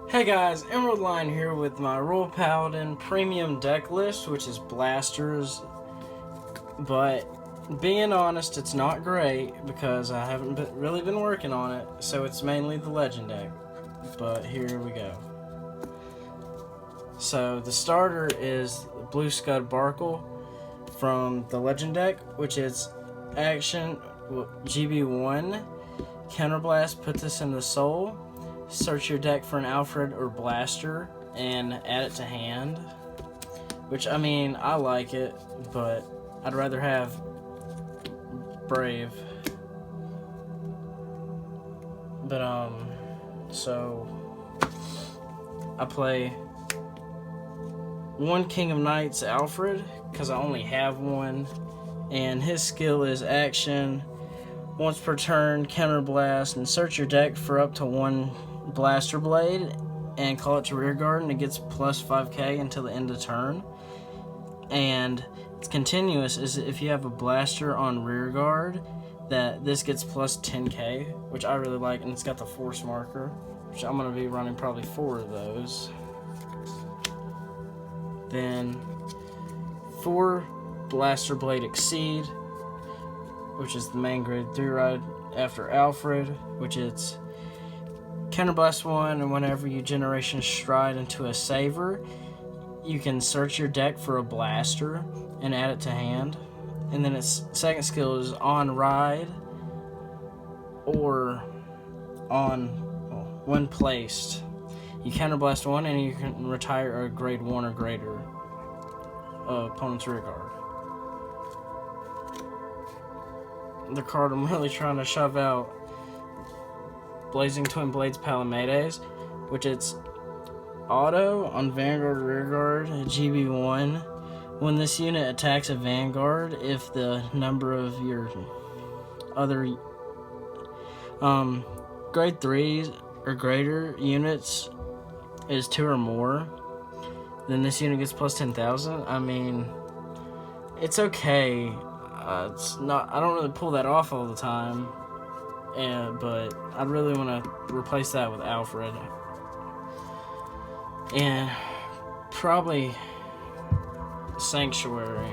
Hey guys, Emerald Line here with my Royal Paladin premium deck list, which is blasters, but being honest, it's not great because I haven't really been working on it, so it's mainly the legend deck, but here we go. So the starter is Blue Scud Barkle from the legend deck, which is action GB1, Counterblast, put this in the soul. Search your deck for an Alfred or Blaster and add it to hand. Which, I mean, I like it, but I'd rather have Brave. But, so I play one King of Knights Alfred, because I only have one, and his skill is action. Once per turn, counterblast, and search your deck for up to one Blaster Blade and call it to rearguard, and it gets plus 5k until the end of turn. And it's continuous, is if you have a blaster on rearguard, that this gets plus 10k, which I really like, and it's got the force marker, which I'm going to be running probably 4 of those. Then 4 Blaster Blade Exceed, which is the main grade 3 ride after Alfred, which it's Counterblast 1, and whenever you Generation Stride into a Saver, you can search your deck for a blaster and add it to hand. And then its second skill is on ride or on when placed. You Counterblast 1 and you can retire a grade 1 or greater opponent's rear guard. The card I'm really trying to shove out, Blazing Twin Blades Palamedes, which it's auto on Vanguard rearguard GB1. When this unit attacks a Vanguard, if the number of your other grade 3s or greater units is 2 or more, then this unit gets plus 10,000. I mean, it's okay. It's not. I don't really pull that off all the time, but I really want to replace that with Alfred, and probably Sanctuary.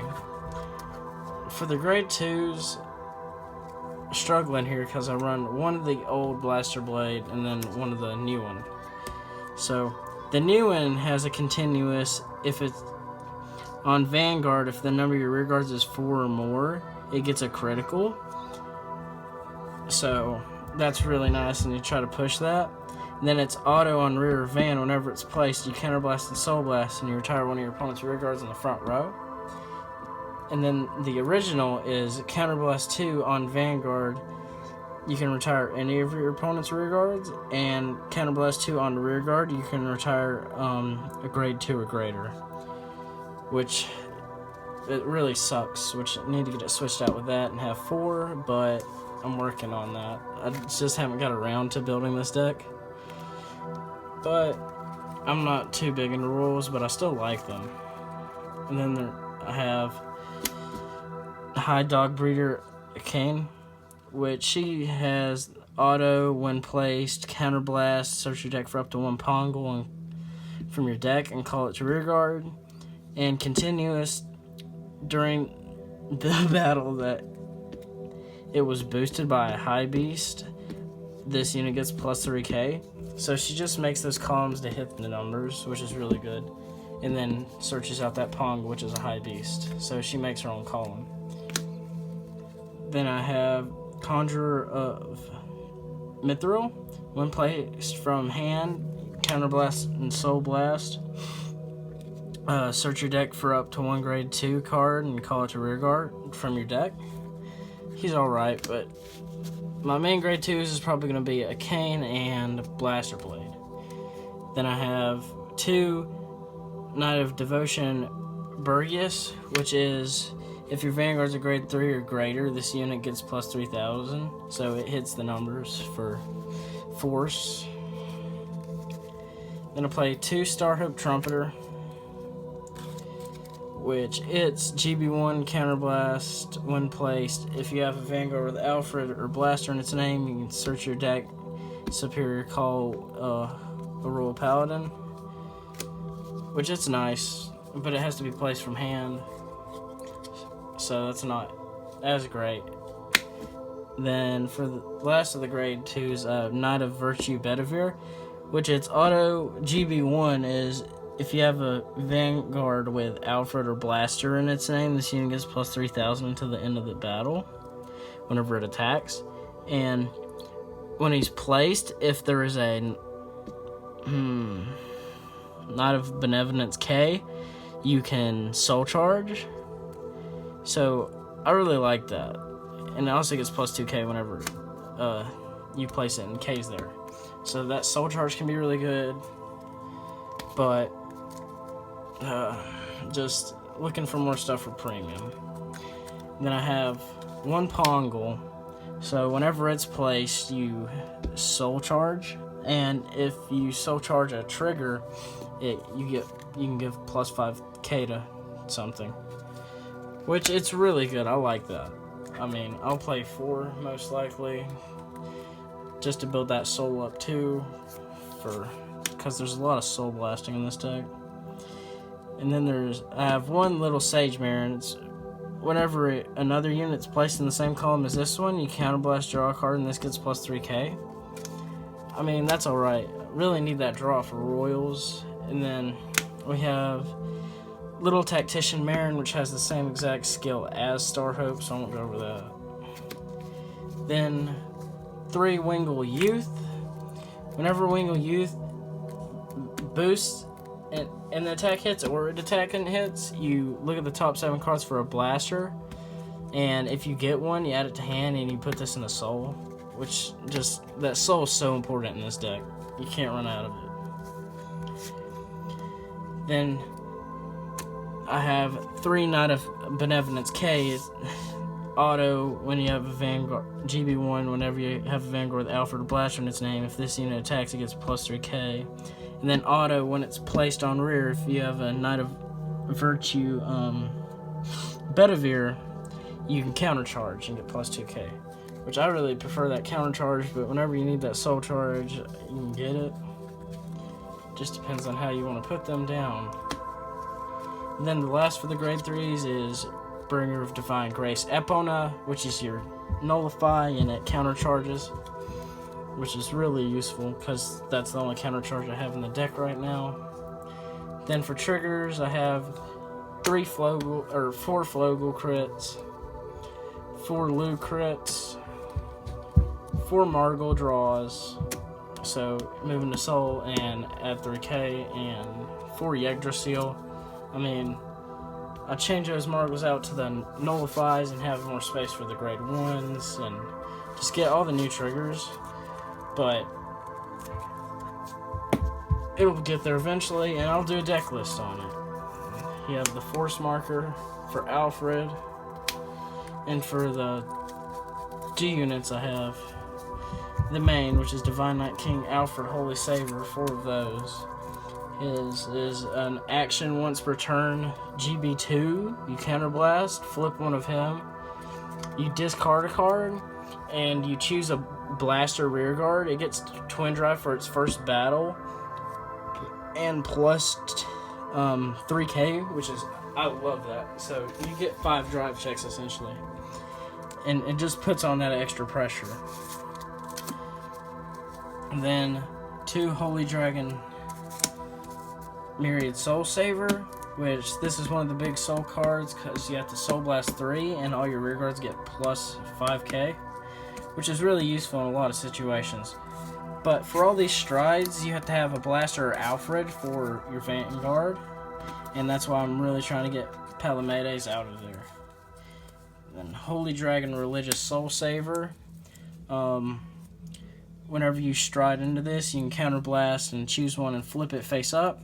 For the grade 2s, struggling here because I run one of the old Blaster Blade and then one of the new one. So the new one has a continuous, if it's on Vanguard, if the number of your rear guards is 4 or more, it gets a critical. So that's really nice, and you try to push that. And then it's auto on rear van. Whenever it's placed, you counterblast and soul blast, and you retire one of your opponent's rear guards in the front row. And then the original is counterblast 2 on Vanguard. You can retire any of your opponent's rear guards, and counterblast 2 on rear guard, you can retire a grade 2 or greater, which it really sucks, which I need to get it switched out with that and have 4, but I'm working on that. I just haven't got around to building this deck, but I'm not too big into rules, but I still like them. And then I have High Dog Breeder Kane, which she has auto when placed, counterblast, search your deck for up to 1 Pongle from your deck and call it to rearguard, and continuous during the battle that it was boosted by a high beast. This unit gets plus 3k. So she just makes those columns to hit the numbers, which is really good. And then searches out that Pong, which is a high beast. So she makes her own column. Then I have Conjurer of Mithril. When placed from hand, counterblast and soul blast. Search your deck for up to 1 grade 2 card and call it to rearguard from your deck. He's alright, but my main grade 2s is probably going to be a Cane and Blaster Blade. Then I have 2 Knight of Devotion Burgius, which is if your Vanguard's a grade 3 or greater, this unit gets plus 3,000, so it hits the numbers for force. Then I play 2 Starhope Trumpeter, which it's GB1 counterblast when placed. If you have a Vanguard with Alfred or Blaster in its name, you can search your deck, superior call a Royal Paladin, which it's nice, but it has to be placed from hand, so that's not as great. Then for the last of the grade 2s, Knight of Virtue Bedivere, which its auto GB1 is if you have a Vanguard with Alfred or Blaster in its name, this unit gets plus 3,000 until the end of the battle whenever it attacks. And when he's placed, if there is a Knight of Benevolence K, you can soul charge. So I really like that. And it also gets plus 2k whenever you place it in K's there. So that soul charge can be really good. But just looking for more stuff for premium. And then I have one Pongal. So whenever it's placed, you soul charge. And if you soul charge a trigger, you can give plus 5k to something. Which it's really good. I like that. I mean, I'll play 4 most likely, just to build that soul up too, because there's a lot of soul blasting in this deck. And then I have one little Sage Mare, and it's whenever another unit's placed in the same column as this one, you counterblast, draw a card, and this gets plus 3k. I mean, that's alright. Really need that draw for Royals. And then we have Little Tactician Marin, which has the same exact skill as Starhope, so I won't go over that. Then 3 Wingle Youth. Whenever Wingle Youth boosts and the attack hits, or it attacking hits, you look at the top 7 cards for a Blaster, and if you get one, you add it to hand and you put this in the soul, which that soul is so important in this deck. You can't run out of it. Then I have 3 Knight of Benevolence K. Auto when you have a Vanguard GB1, whenever you have a Vanguard with Alfred or Blaster in its name, if this unit attacks, it gets plus 3k. And then auto when it's placed on rear, if you have a Knight of Virtue Bedivere, you can countercharge and get plus 2k. Which I really prefer that countercharge, but whenever you need that soul charge, you can get it. Just depends on how you want to put them down. And then the last for the grade 3s is Bringer of Divine Grace Epona, which is your nullify, and it countercharges, which is really useful because that's the only countercharge I have in the deck right now. Then for triggers, I have 4 Flogel crits, 4 Lu crits, 4 Margle draws, so moving to soul and add 3k, and 4 Yggdrasil. I mean, I change those Margles out to the nullifies and have more space for the grade 1s and just get all the new triggers, but it'll get there eventually, and I'll do a deck list on it. You have the Force Marker for Alfred, and for the G units I have the main, which is Divine Knight King Alfred Holy Savior, 4 of those. His is an action once per turn, GB2, you counterblast, flip one of him, you discard a card, and you choose a Blaster Rearguard. It gets Twin Drive for its first battle, and plus 3k, which is, I love that. So you get 5 drive checks essentially, and it just puts on that extra pressure. And then 2 Holy Dragon Myriad Soul Saver, which this is one of the big soul cards because you have to Soul Blast 3 and all your rear guards get plus 5k, which is really useful in a lot of situations. But for all these strides, you have to have a Blaster or Alfred for your Vanguard, and that's why I'm really trying to get Palamedes out of there. Then Holy Dragon Religious Soul Saver. Whenever you stride into this, you can counterblast and choose one and flip it face up.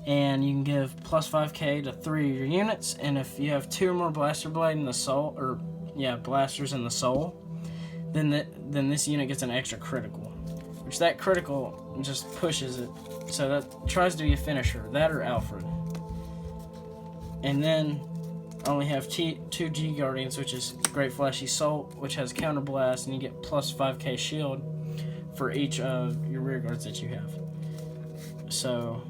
And you can give plus 5k to 3 of your units, and if you have 2 or more Blaster Blade in the soul, blasters in the soul, then this unit gets an extra critical, which that critical just pushes it, so that tries to be a finisher, that or Alfred. And then I only have 2 G Guardians, which is Great Flashy Soul, which has counterblast, and you get plus 5k shield for each of your rear guards that you have. So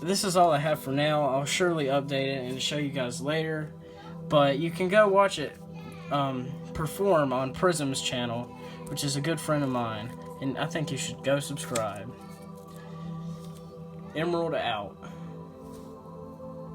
this is all I have for now. I'll surely update it and show you guys later. But you can go watch it perform on Prism's channel, which is a good friend of mine. And I think you should go subscribe. Emerald out.